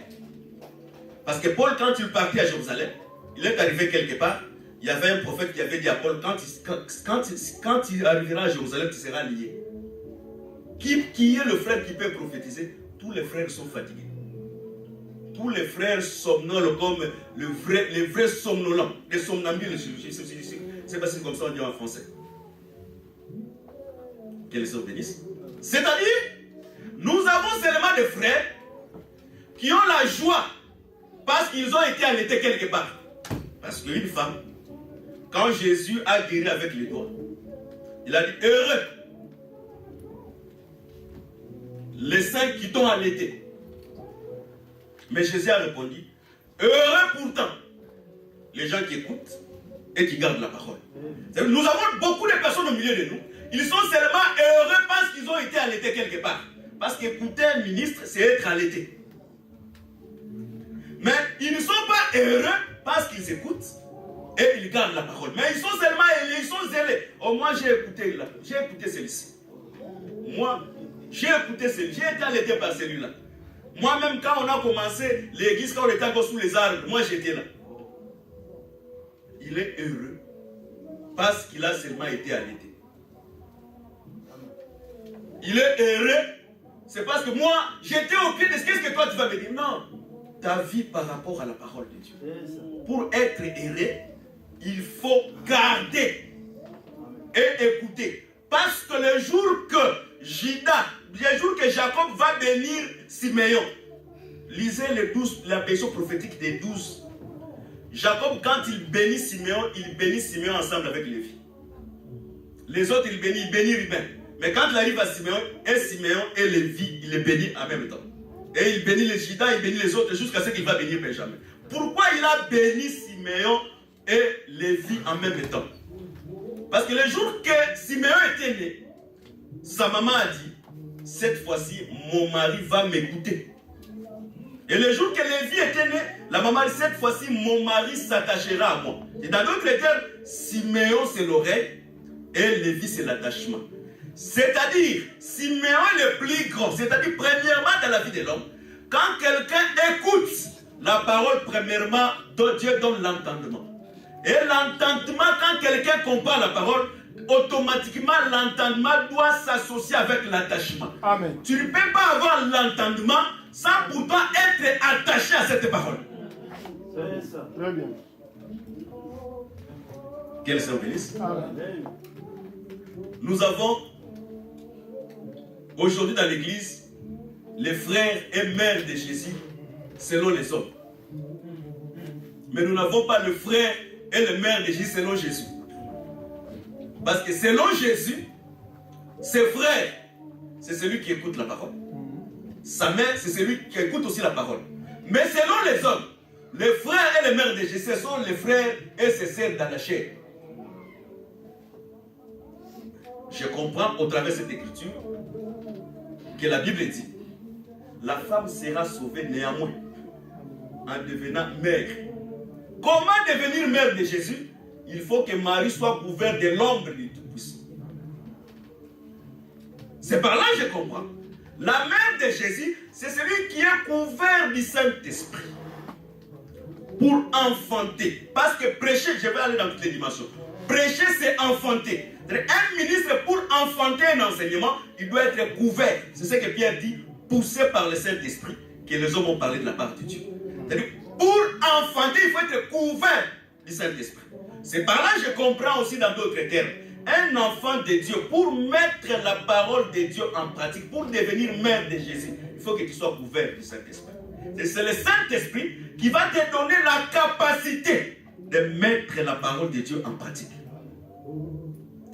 Parce que Paul, quand il partit à Jérusalem, il est arrivé quelque part, il y avait un prophète qui avait dit à Paul, quand il arrivera à Jérusalem, tu seras lié. Qui est le frère qui peut prophétiser? Tous les frères sont fatigués. Tous les frères somnolent comme les vrais somnolents, les somnambules. C'est pas si comme ça on dit en français. Quelle est son bénisse? C'est-à-dire, nous avons seulement des frères qui ont la joie parce qu'ils ont été allaités quelque part. Parce qu'une femme, quand Jésus a guéri avec les doigts, il a dit heureux les saints qui t'ont allaité. Mais Jésus a répondu heureux pourtant les gens qui écoutent et qui gardent la parole. Nous avons beaucoup de personnes au milieu de nous. Ils sont seulement heureux parce qu'ils ont été allaités quelque part. Parce qu'écouter un ministre, c'est être allaité. Mais ils ne sont pas heureux parce qu'ils écoutent et ils gardent la parole. Mais ils sont seulement ils sont zélés. Oh, moi j'ai écouté là, j'ai écouté celui-ci. Moi, j'ai écouté celui-ci, j'ai été allaité par celui-là. Moi-même, quand on a commencé l'église, quand on était encore sous les arbres, moi j'étais là. Il est heureux parce qu'il a seulement été allaité. Il est heureux, c'est parce que moi, j'étais au pied de ce qu'est-ce que toi tu vas me dire. Non, ta vie par rapport à la parole de Dieu. Pour être heureux, il faut garder et écouter. Parce que le jour que le jour que Jacob va bénir Siméon, lisez la version prophétique des 12. Jacob, quand il bénit Siméon ensemble avec Lévi. Les autres, il bénit Ruben. Mais quand il arrive à Siméon et Lévi, il les bénit en même temps. Et il bénit les Judas, il bénit les autres jusqu'à ce qu'il va bénir Benjamin. Pourquoi il a béni Siméon et Lévi en même temps? Parce que le jour que Siméon était né, sa maman a dit, cette fois-ci, mon mari va m'écouter. Et le jour que Lévi était né, la maman dit, cette fois-ci, mon mari s'attachera à moi. Et dans d'autres termes, Siméon, c'est l'oreille et Lévi, c'est l'attachement. C'est-à-dire, Siméon est le plus grand. C'est-à-dire, premièrement, dans la vie de l'homme, quand quelqu'un écoute la parole, premièrement, Dieu donne l'entendement. Et l'entendement, quand quelqu'un comprend la parole, automatiquement, l'entendement doit s'associer avec l'attachement. Amen. Tu ne peux pas avoir l'entendement sans pourtant être attaché à cette parole. C'est ça. Très bien. Quel Saint bénisse. Amen. nous avons aujourd'hui dans l'église les frères et mères de Jésus selon les hommes. Mais nous n'avons pas le frère et le mère de Jésus selon Jésus. Parce que selon Jésus, ses frères, c'est celui qui écoute la parole. Sa mère, c'est celui qui écoute aussi la parole. Mais selon les hommes, les frères et les mères de Jésus, ce sont les frères et ses sœurs dans la chair. Je comprends au travers de cette écriture que la Bible dit, la femme sera sauvée néanmoins en devenant mère. Comment devenir mère de Jésus? Il faut que Marie soit couverte de l'ombre du Tout-Puissant. C'est par là que je comprends. La mère de Jésus, c'est celui qui est couvert du Saint-Esprit pour enfanter. Parce que prêcher, je vais aller dans toutes les dimensions. Prêcher, c'est enfanter. Un ministre, pour enfanter un enseignement, il doit être couvert. C'est ce que Pierre dit, poussé par le Saint-Esprit, que les hommes ont parlé de la part de Dieu. C'est-à-dire, pour enfanter, il faut être couvert du Saint-Esprit. C'est par là que je comprends aussi dans d'autres termes. Un enfant de Dieu, pour mettre la parole de Dieu en pratique, pour devenir mère de Jésus, il faut que tu sois couvert du Saint-Esprit. C'est le Saint-Esprit qui va te donner la capacité de mettre la parole de Dieu en pratique.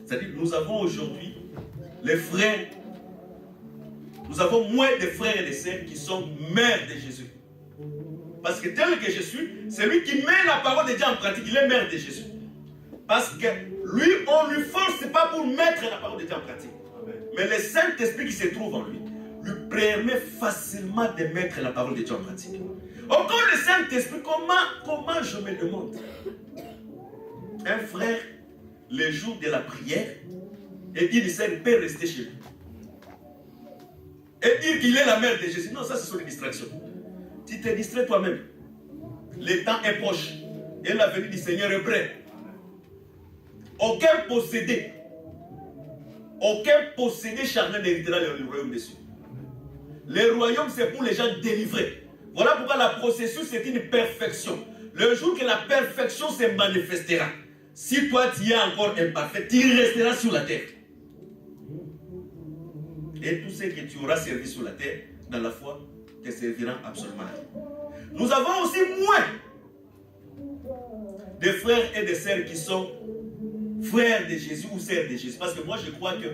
C'est-à-dire, nous avons aujourd'hui les frères, nous avons moins de frères et de sœurs qui sont mères de Jésus. Parce que tel que je suis, celui qui met la parole de Dieu en pratique, il est mère de Jésus. Parce que lui, on ne lui force pas pour mettre la parole de Dieu en pratique. Mais le Saint-Esprit qui se trouve en lui, lui permet facilement de mettre la parole de Dieu en pratique. Encore le Saint-Esprit, comment je me demande? Un frère, le jour de la prière, et il peut rester chez lui. Et dire qu'il est la mère de Jésus. Non, ça ce sont des distractions. Tu te distrais toi-même. Le temps est proche. Et la venue du Seigneur est près. Aucun possédé charnel n'héritera le royaume des cieux. Le royaume, c'est pour les gens délivrés. Voilà pourquoi la processus, c'est une perfection. Le jour que la perfection se manifestera, si toi tu es encore imparfait, tu resteras sur la terre. Et tout ce que tu auras servi sur la terre, dans la foi, te servira absolument à rien. Nous avons aussi moins de frères et de sœurs qui sont frères de Jésus ou sœurs de Jésus. Parce que moi je crois que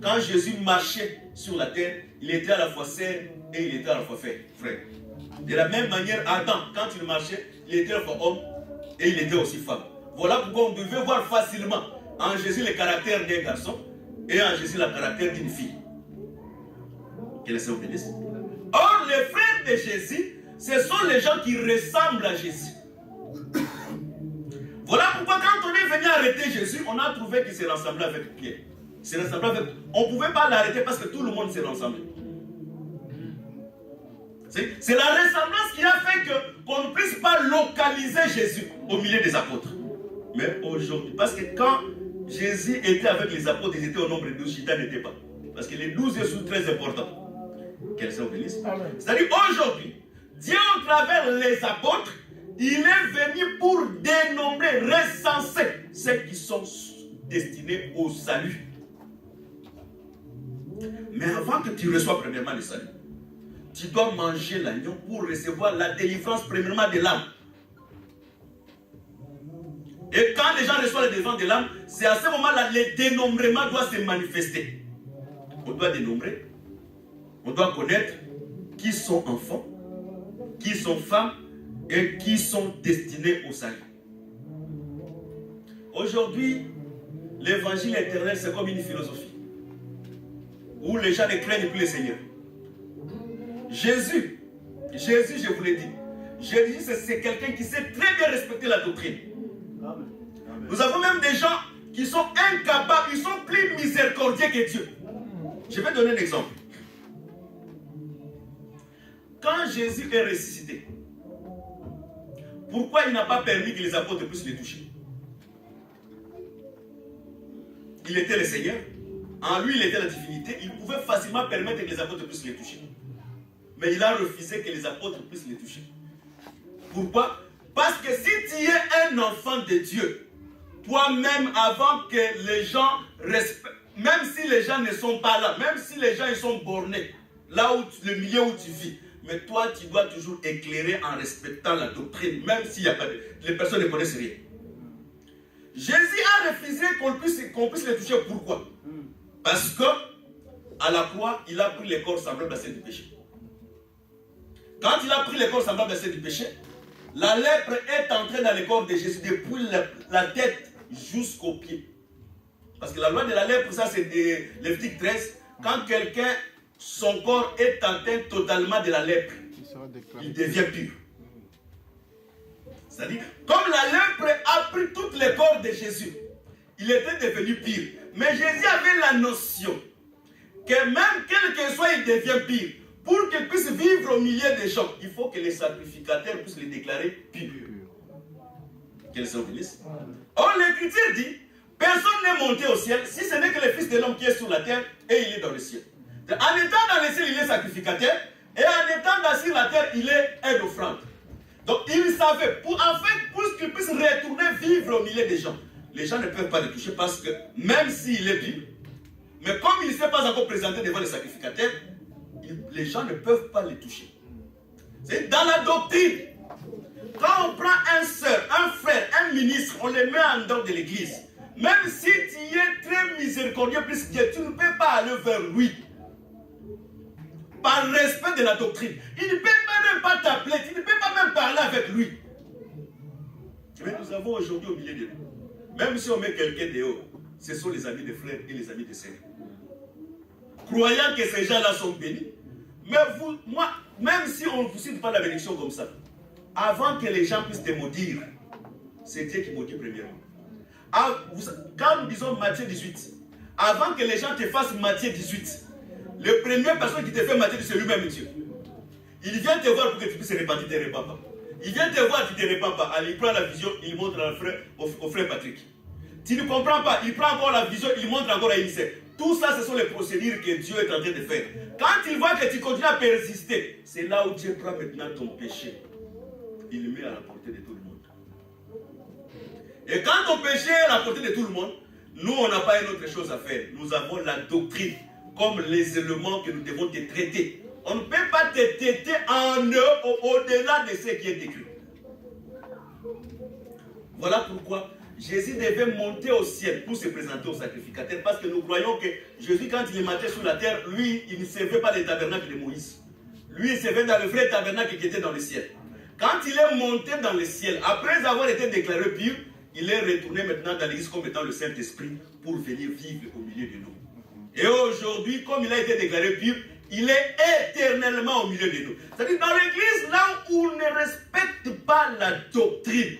quand Jésus marchait sur la terre, il était à la fois sœur et il était à la fois frère. De la même manière, Adam, quand il marchait, il était à la fois homme et il était aussi femme. Voilà pourquoi on devait voir facilement en Jésus le caractère d'un garçon et en Jésus le caractère d'une fille. Que le Seigneur bénisse. Or, les frères de Jésus, ce sont les gens qui ressemblent à Jésus. Voilà pourquoi quand on est venu arrêter Jésus, on a trouvé qu'il s'est rassemblé avec Pierre. On ne pouvait pas l'arrêter parce que tout le monde s'est rassemblé. C'est la ressemblance qui a fait qu'on ne puisse pas localiser Jésus au milieu des apôtres. Mais aujourd'hui, parce que quand Jésus était avec les apôtres, ils étaient au nombre de 12, Judas n'était pas. Parce que les 12 sont très importants. Quel Seigneur bénisse. C'est-à-dire aujourd'hui, Dieu au travers les apôtres, il est venu pour dénombrer, recenser ceux qui sont destinés au salut. Mais avant que tu reçoives premièrement le salut, tu dois manger l'agneau pour recevoir la délivrance premièrement de l'âme. Et quand les gens reçoivent la délivrance de l'âme, c'est à ce moment-là que le dénombrement doit se manifester. On doit dénombrer, on doit connaître qui sont enfants, qui sont femmes et qui sont destinés au salut. Aujourd'hui, l'évangile éternel, c'est comme une philosophie où les gens ne craignent plus le Seigneur. Jésus, je vous l'ai dit, Jésus, c'est quelqu'un qui sait très bien respecter la doctrine. Amen. Nous avons même des gens qui sont incapables, ils sont plus miséricordieux que Dieu. Je vais donner un exemple. Quand Jésus est ressuscité, pourquoi il n'a pas permis que les apôtres puissent le toucher? Il était le Seigneur, en lui il était la divinité, il pouvait facilement permettre que les apôtres puissent le toucher. Mais il a refusé que les apôtres puissent le toucher. Pourquoi? Parce que si tu es un enfant de Dieu, toi-même, avant que les gens même si les gens ne sont pas là, même si les gens ils sont bornés, là où le milieu où tu vis, mais toi tu dois toujours éclairer en respectant la doctrine, même s'il n'y a pas de... les personnes ne connaissent rien. Jésus a refusé qu'on puisse les toucher. Pourquoi? Parce que à la croix, il a pris les corps semblables à ceux du péché. Quand il a pris les corps semblables à ceux du péché, la lèpre est entrée dans le corps de Jésus depuis la tête jusqu'aux pieds. Parce que la loi de la lèpre, ça c'est de Lévitique 13, quand quelqu'un, son corps est atteint totalement de la lèpre, il devient pur. C'est-à-dire, comme la lèpre a pris tous les corps de Jésus, il était devenu pur. Mais Jésus avait la notion que même quel que soit, il devient pur. Pour qu'il puisse vivre au milieu des gens, il faut que les sacrificateurs puissent les déclarer purs. Quels sont les bénisses? Or, l'Écriture dit, personne n'est monté au ciel, si ce n'est que le Fils de l'homme qui est sur la terre et il est dans le ciel. En étant dans le ciel, il est sacrificateur, et en étant sur la terre, il est un offrande. Donc, il savait, pour qu'il puisse retourner vivre au milieu des gens, les gens ne peuvent pas le toucher parce que, même s'il est pur, mais comme il ne s'est pas encore présenté devant les sacrificateurs, les gens ne peuvent pas le toucher. C'est dans la doctrine. Quand on prend un soeur, un frère, un ministre, on les met en dehors de l'église. Même si tu es très miséricordieux plus que Dieu, tu ne peux pas aller vers lui. Par respect de la doctrine. Il ne peut même pas t'appeler, tu ne peux pas même parler avec lui. Mais nous avons aujourd'hui au milieu de nous, même si on met quelqu'un dehors, ce sont les amis des frères et les amis des sœurs. Croyant que ces gens-là sont bénis, mais vous, moi, même si on ne vous cite pas la bénédiction comme ça, avant que les gens puissent te maudire, c'est Dieu qui maudit premièrement. Quand nous disons Matthieu 18, avant que les gens te fassent Matthieu 18, le premier personne qui te fait Matthieu, c'est lui-même Dieu. Il vient te voir pour que tu puisses repentir, tu ne te repens pas. Il vient te voir, tu ne te repens pas. Allez, il prend la vision, il montre au frère Patrick. Tu ne comprends pas, il prend encore la vision, il montre encore à Élisée. Tout ça, ce sont les procédures que Dieu est en train de faire. Quand il voit que tu continues à persister, c'est là où Dieu prend maintenant ton péché. Il le met à la portée de tout le monde. Et quand ton péché est à la portée de tout le monde, nous, on n'a pas une autre chose à faire. Nous avons la doctrine comme les éléments que nous devons te traiter. On ne peut pas te traiter au-delà de ce qui est écrit. Voilà pourquoi Jésus devait monter au ciel pour se présenter au sacrificateur. Parce que nous croyons que Jésus, quand il est monté sur la terre, lui, il ne servait pas le tabernacle de Moïse. Lui, il servait dans le vrai tabernacle qui était dans le ciel. Quand il est monté dans le ciel, après avoir été déclaré pur, il est retourné maintenant dans l'église comme étant le Saint-Esprit pour venir vivre au milieu de nous. Et aujourd'hui, comme il a été déclaré pur, il est éternellement au milieu de nous. C'est-à-dire dans l'église, là où on ne respecte pas la doctrine,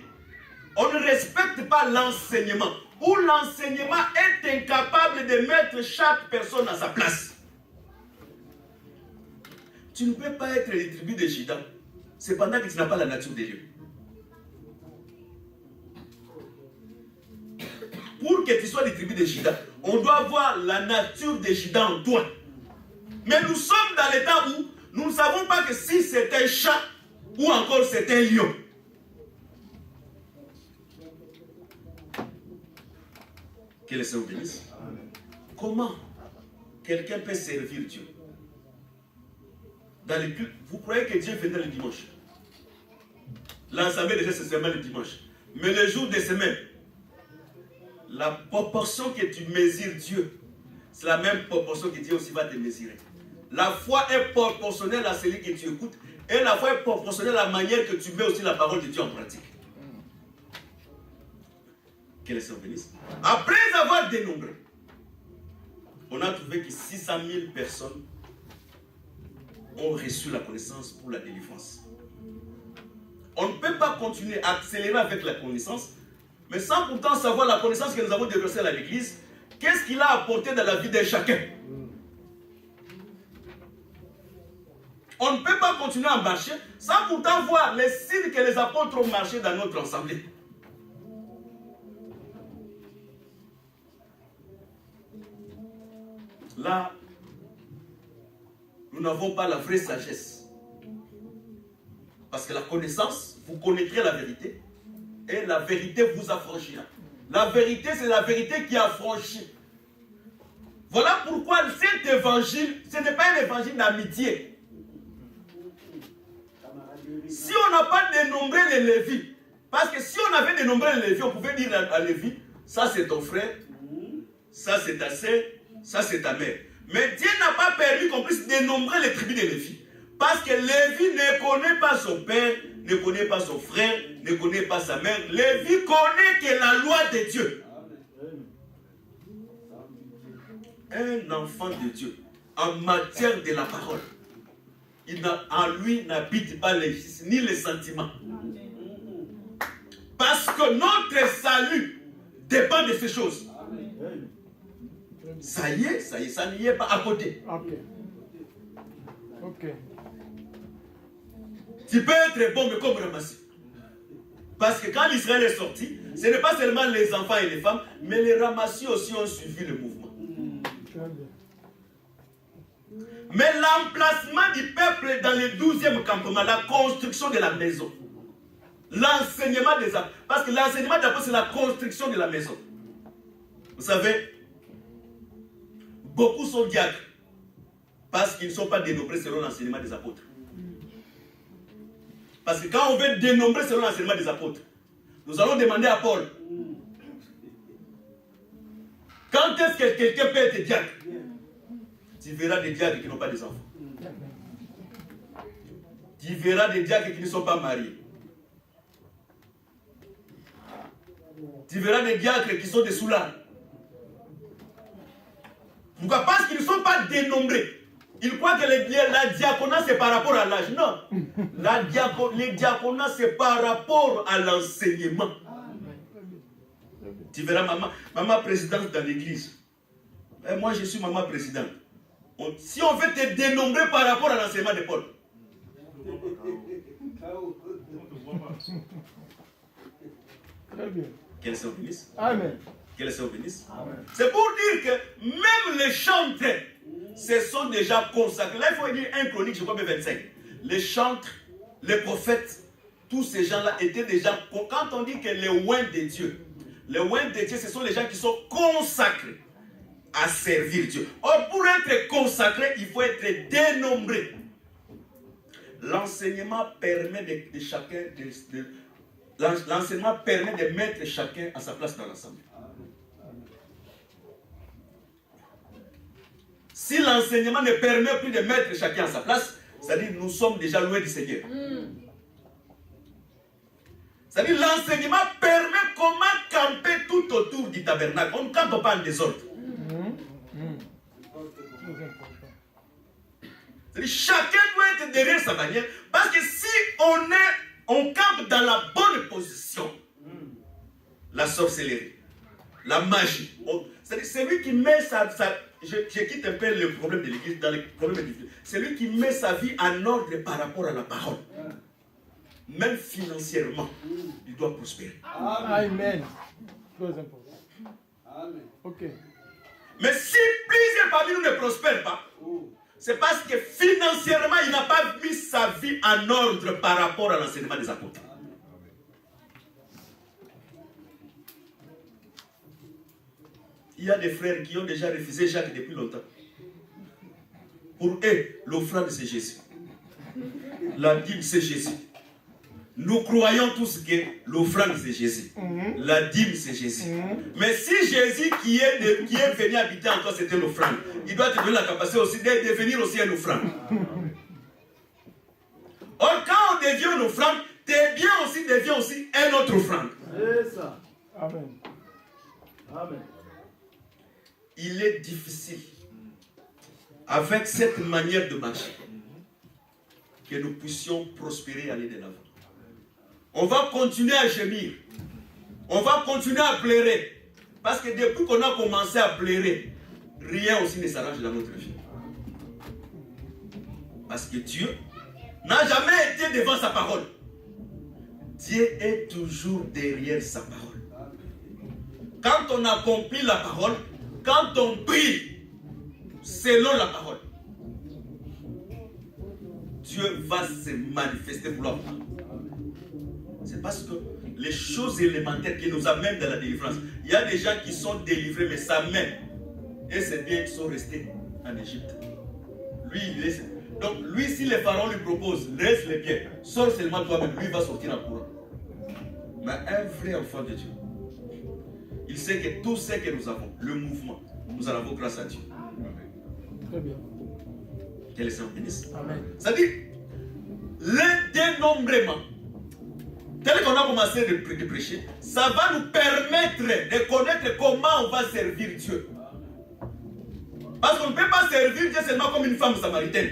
on ne respecte pas l'enseignement, où l'enseignement est incapable de mettre chaque personne à sa place. Tu ne peux pas être les tribus de Juda, cependant que tu n'as pas la nature de Dieu. Pour que tu sois des tribus de Juda, on doit avoir la nature de Juda en toi. Mais nous sommes dans l'état où nous ne savons pas que si c'est un chat ou encore c'est un lion. Que le Seigneur bénisse. Comment quelqu'un peut servir Dieu? Dans les cultes, vous croyez que Dieu venait le dimanche? L'assemblée déjà c'est seulement le dimanche. Mais le jour de semaine, la proportion que tu mesures Dieu, c'est la même proportion que Dieu aussi va te mesurer. La foi est proportionnelle à celui que tu écoutes et la foi est proportionnelle à la manière que tu mets aussi la parole de Dieu en pratique. Que le Seigneur bénisse. Après avoir dénombré, on a trouvé que 600 000 personnes ont reçu la connaissance pour la délivrance. On ne peut pas continuer à accélérer avec la connaissance, mais sans pourtant savoir la connaissance que nous avons déversée à l'église, qu'est-ce qu'il a apporté dans la vie de chacun. On ne peut pas continuer à marcher sans pourtant voir les signes que les apôtres ont marché dans notre assemblée. Là, nous n'avons pas la vraie sagesse. Parce que la connaissance, vous connaîtrez la vérité. Et la vérité vous affranchira. La vérité, c'est la vérité qui affranchit. Voilà pourquoi cet évangile, ce n'est pas un évangile d'amitié. Si on n'a pas dénombré les Lévites, parce que si on avait dénombré les Lévites, on pouvait dire à Lévi, ça c'est ton frère, ça c'est ta sœur, ça c'est ta mère. Mais Dieu n'a pas permis qu'on puisse dénombrer les tribus de Lévi. Parce que Lévi ne connaît pas son père, ne connaît pas son frère, ne connaît pas sa mère. Lévi connaît que la loi de Dieu. Un enfant de Dieu, en matière de la parole, en lui n'habite pas ni les sentiments. Parce que notre salut dépend de ces choses. Ça y est, ça n'y est pas à côté. Ok. Tu peux être bon, mais comme Ramassi. Parce que quand l'Israël est sorti, ce n'est pas seulement les enfants et les femmes, mais les Ramassis aussi ont suivi le mouvement. Mais l'emplacement du peuple dans le 12e campement, la construction de la maison, l'enseignement des apôtres, parce que l'enseignement des apôtres, c'est la construction de la maison. Vous savez, beaucoup sont diacres parce qu'ils ne sont pas dénombrés selon l'enseignement des apôtres. Parce que quand on veut dénombrer selon l'enseignement des apôtres, nous allons demander à Paul, quand est-ce que quelqu'un peut être diacre? Tu verras des diacres qui n'ont pas des enfants. Tu verras des diacres qui ne sont pas mariés. Tu verras des diacres qui sont des soulards. Pourquoi? Parce qu'ils ne sont pas dénombrés. Ils croient que la diaconat c'est par rapport à l'âge. Non. Les diaconats c'est par rapport à l'enseignement. Tu verras maman présidente dans l'église. Moi je suis maman présidente. Si on veut te dénombrer par rapport à l'enseignement de Paul. Très bien. Qu'elle se bénisse. Amen. Qu'elle se bénisse. C'est pour dire que même les chantres se sont déjà consacrés. Là, il faut dire 1 Chronique, je crois, 25. Les chantres, les prophètes, tous ces gens-là étaient déjà... Quand on dit que les oints de Dieu, les oints de Dieu, ce sont les gens qui sont consacrés à servir Dieu. Or, pour être consacré, il faut être dénombré. L'enseignement permet de chacun... L'enseignement permet de mettre chacun à sa place dans l'ensemble. Si l'enseignement ne permet plus de mettre chacun à sa place, c'est-à-dire nous sommes déjà loin du Seigneur. C'est-à-dire l'enseignement permet comment camper tout autour du tabernacle. On ne campe pas en désordre. C'est-à-dire chacun doit être derrière sa bannière, parce que si on campe dans la bonne position, la sorcellerie, la magie, c'est-à-dire celui qui met je quitte un peu le problème de l'église dans les problèmes de c'est lui qui met sa vie en ordre par rapport à la parole. Même financièrement, il doit prospérer. Amen. Très important. Amen. Ok. Mais si plusieurs parmi nous ne prospèrent pas, c'est parce que financièrement, il n'a pas mis sa vie en ordre par rapport à l'enseignement des apôtres. Il y a des frères qui ont déjà refusé Jacques depuis longtemps. Pour eux, l'offrande c'est Jésus. La dîme c'est Jésus. Nous croyons tous que l'offrande c'est Jésus. La dîme c'est Jésus. Mais si Jésus qui est venu habiter en toi c'était l'offrande, il doit te donner la capacité aussi de devenir aussi un offrande. Or quand on devient une offrande, tes biens aussi deviennent aussi un autre offrande. C'est ça. Amen. Amen. Il est difficile, avec cette manière de marcher, que nous puissions prospérer et aller de l'avant. On va continuer à gémir. On va continuer à pleurer. Parce que depuis qu'on a commencé à pleurer, rien aussi ne s'arrange dans notre vie. Parce que Dieu n'a jamais été devant sa parole. Dieu est toujours derrière sa parole. Quand on accomplit la parole, quand on prie selon la parole, Dieu va se manifester pour l'homme. C'est parce que les choses élémentaires qui nous amènent dans la délivrance, il y a des gens qui sont délivrés, mais sa main et ses biens sont restés en Égypte. Lui, il laisse. Donc, lui, si les pharaons lui proposent, laisse les biens, sors seulement toi-même, lui va sortir en courant. Mais un vrai enfant de Dieu, il sait que tout ce que nous avons, le mouvement, nous en avons grâce à Dieu. Très bien. Que le Seigneur bénisse. Amen. C'est-à-dire, le dénombrement, tel qu'on a commencé de prêcher, ça va nous permettre de connaître comment on va servir Dieu. Parce qu'on ne peut pas servir Dieu seulement comme une femme samaritaine.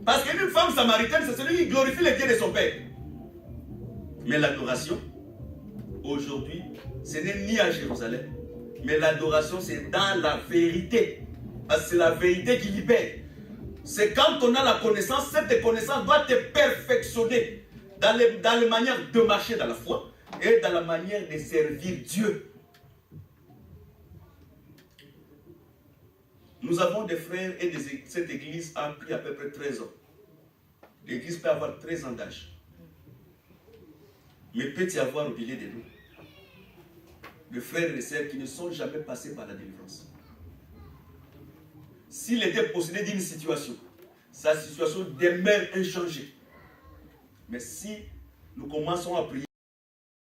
Parce qu'une femme samaritaine, c'est celui qui glorifie les dieux de son père. Mais l'adoration, aujourd'hui, ce n'est ni à Jérusalem, mais l'adoration, c'est dans la vérité. Parce que c'est la vérité qui libère. C'est quand on a la connaissance, cette connaissance doit te perfectionner dans les manières de marcher dans la foi et dans la manière de servir Dieu. Nous avons des frères et cette église a pris à peu près 13 ans. L'église peut avoir 13 ans d'âge. Mais peut y avoir au milieu de nous des frères et des sœurs qui ne sont jamais passés par la délivrance. S'il était possédé d'une situation, sa situation demeure inchangée. Mais si nous commençons à prier,